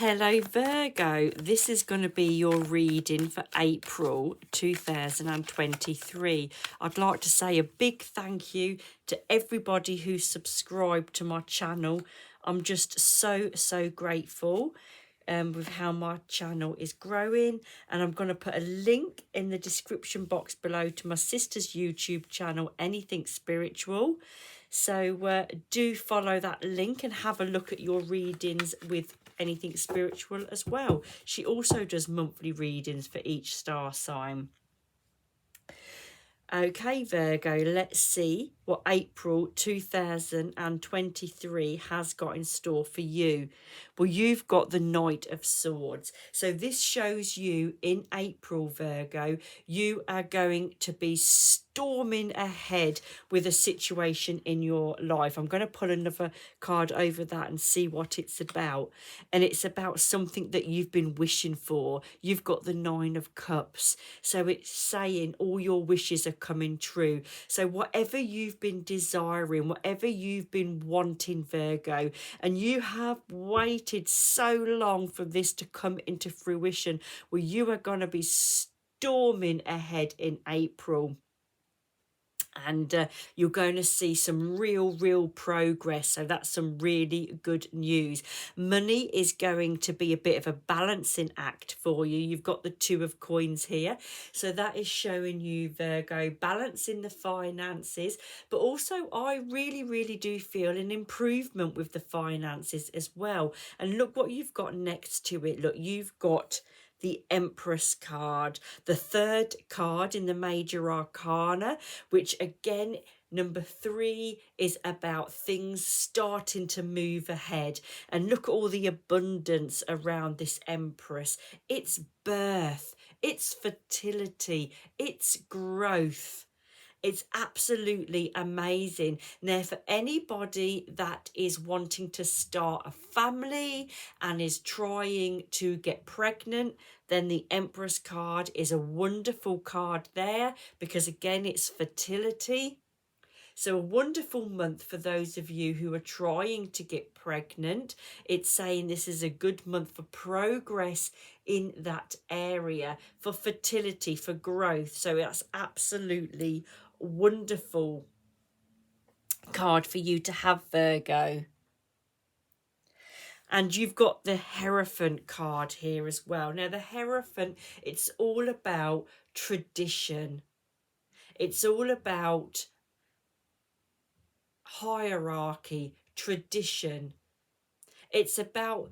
Hello Virgo, this is going to be your reading for April 2023. I'd like to say a big thank you to everybody who subscribed to my channel. I'm just so grateful with how my channel is growing, and I'm going to put a link in the description box below to my sister's YouTube channel, Anything Spiritual. So do follow that link and have a look at your readings with Anything Spiritual as well. She also does monthly readings for each star sign. Okay, Virgo, let's see what April 2023 has got in store for you. Well, you've got the Knight of Swords. So this shows you in April, Virgo, you are going to be storming ahead with a situation in your life. I'm going to pull another card over that and see what it's about. And it's about something that you've been wishing for. You've got the Nine of Cups. So it's saying all your wishes are coming true. So whatever you've been desiring, whatever you've been wanting, Virgo, and you have waited so long for this to come into fruition, well, you are going to be storming ahead in April. And you're going to see some real progress. So that's some really good news. Money is going to be a bit of a balancing act for you. You've got the Two of Coins here. So that is showing you, Virgo, balancing the finances. But also I really do feel an improvement with the finances as well. And look what you've got next to it. Look, you've got the Empress card, the third card in the major arcana, which again, number 3 is about things starting to move ahead. And look at all the abundance around this Empress. It's birth, it's fertility, it's growth. It's absolutely amazing. Now, for anybody that is wanting to start a family and is trying to get pregnant, then the Empress card is a wonderful card there, because again, it's fertility. So a wonderful month for those of you who are trying to get pregnant. It's saying this is a good month for progress in that area, for fertility, for growth. So that's absolutely wonderful card for you to have, Virgo. And you've got the Hierophant card here as well. Now the Hierophant, it's all about tradition. It's all about hierarchy, tradition. It's about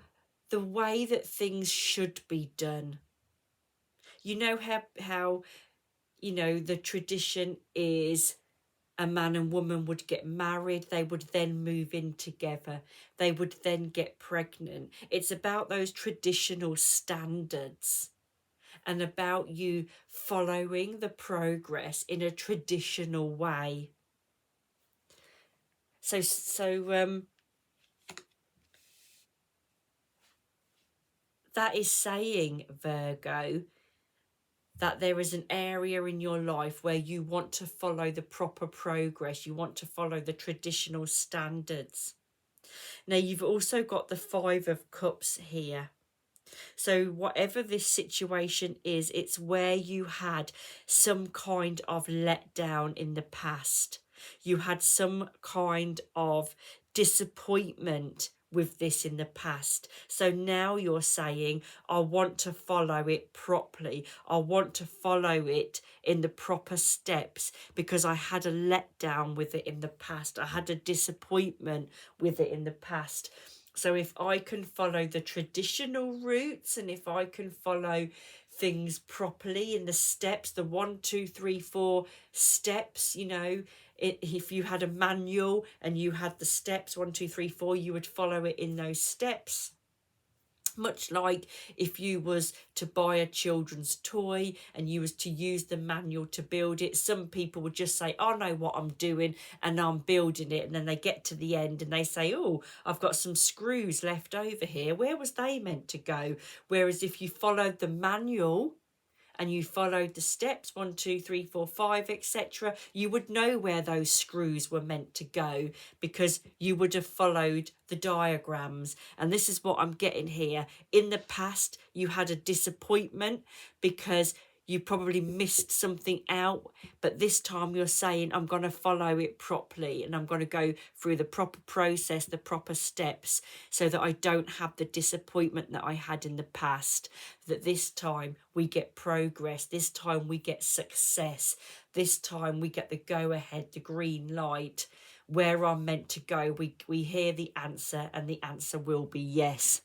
the way that things should be done. You know how you know, the tradition is a man and woman would get married, they would then move in together, they would then get pregnant. It's about those traditional standards and about you following the progress in a traditional way. So that is saying, Virgo, that there is an area in your life where you want to follow the proper progress. You want to follow the traditional standards. Now, you've also got the Five of Cups here. So whatever this situation is, it's where you had some kind of letdown in the past. You had some kind of disappointment with this in the past. So now you're saying, I want to follow it properly. I want to follow it in the proper steps, because I had a letdown with it in the past. I had a disappointment with it in the past. So if I can follow the traditional routes, and if I can follow things properly in the steps, the 1, 2, 3, 4 steps, you know, if you had a manual and you had the steps 1, 2, 3, 4, you would follow it in those steps. Much like if you was to buy a children's toy and you was to use the manual to build it, some people would just say, I know what I'm doing and I'm building it, and then they get to the end and they say, oh, I've got some screws left over here, where was they meant to go? Whereas if you followed the manual and you followed the steps 1, 2, 3, 4, 5, etc., you would know where those screws were meant to go because you would have followed the diagrams. And this is what I'm getting here. In the past, you had a disappointment because you probably missed something out, but this time you're saying, I'm going to follow it properly and I'm going to go through the proper process, the proper steps, so that I don't have the disappointment that I had in the past. That this time we get progress, this time we get success, this time we get the go ahead, the green light, where I'm meant to go. We hear the answer, and the answer will be yes.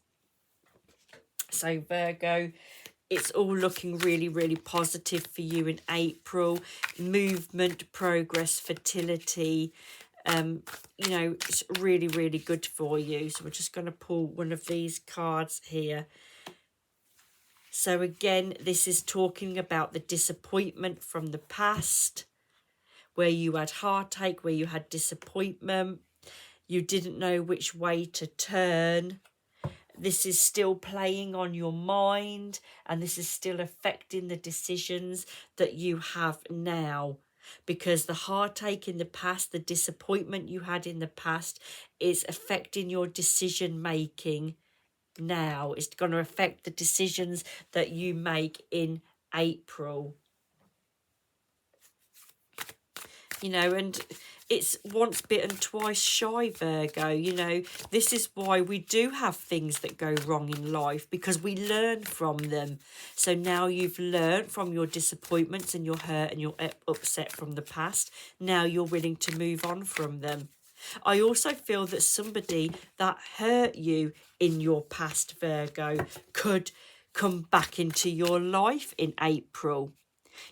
So Virgo, it's all looking really, really positive for you in April. Movement, progress, fertility. You know, it's really, really good for you. So we're just going to pull one of these cards here. So again, this is talking about the disappointment from the past, where you had heartache, where you had disappointment. You didn't know which way to turn. This is still playing on your mind, and this is still affecting the decisions that you have now, because the heartache in the past, the disappointment you had in the past, is affecting your decision making now. It's going to affect the decisions that you make in April. You know, and it's once bitten, twice shy, Virgo. You know, this is why we do have things that go wrong in life, because we learn from them. So now you've learned from your disappointments and your hurt and your upset from the past. Now you're willing to move on from them. I also feel that somebody that hurt you in your past, Virgo, could come back into your life in April.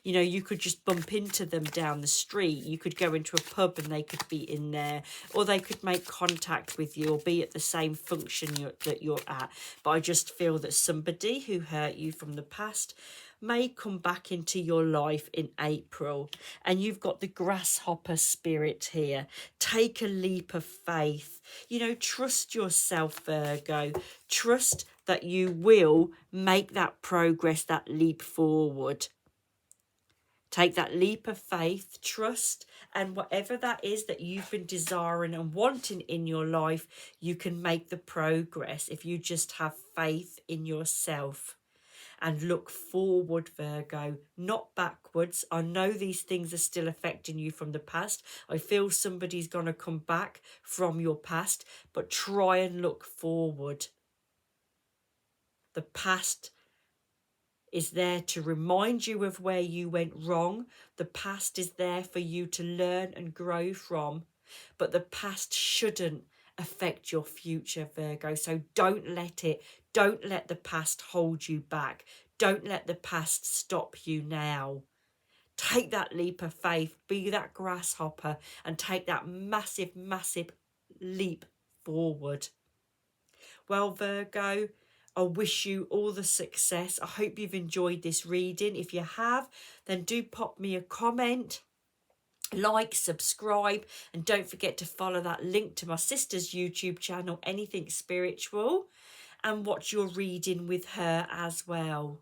You know, you could just bump into them down the street. You could go into a pub and they could be in there, or they could make contact with you or be at the same function that you're at. But I just feel that somebody who hurt you from the past may come back into your life in April. And you've got the grasshopper spirit here. Take a leap of faith. You know, trust yourself, Virgo. Trust that you will make that progress, that leap forward. Take that leap of faith, trust, and whatever that is that you've been desiring and wanting in your life, you can make the progress if you just have faith in yourself. And look forward, Virgo, not backwards. I know these things are still affecting you from the past. I feel somebody's going to come back from your past, but try and look forward. The past is there to remind you of where you went wrong. The past is there for you to learn and grow from. But the past shouldn't affect your future, Virgo. So don't let it. Don't let the past hold you back. Don't let the past stop you now. Take that leap of faith. Be that grasshopper and take that massive, massive leap forward. Well, Virgo, I wish you all the success. I hope you've enjoyed this reading. If you have, then do pop me a comment, like, subscribe, and don't forget to follow that link to my sister's YouTube channel, Anything Spiritual, and watch your reading with her as well.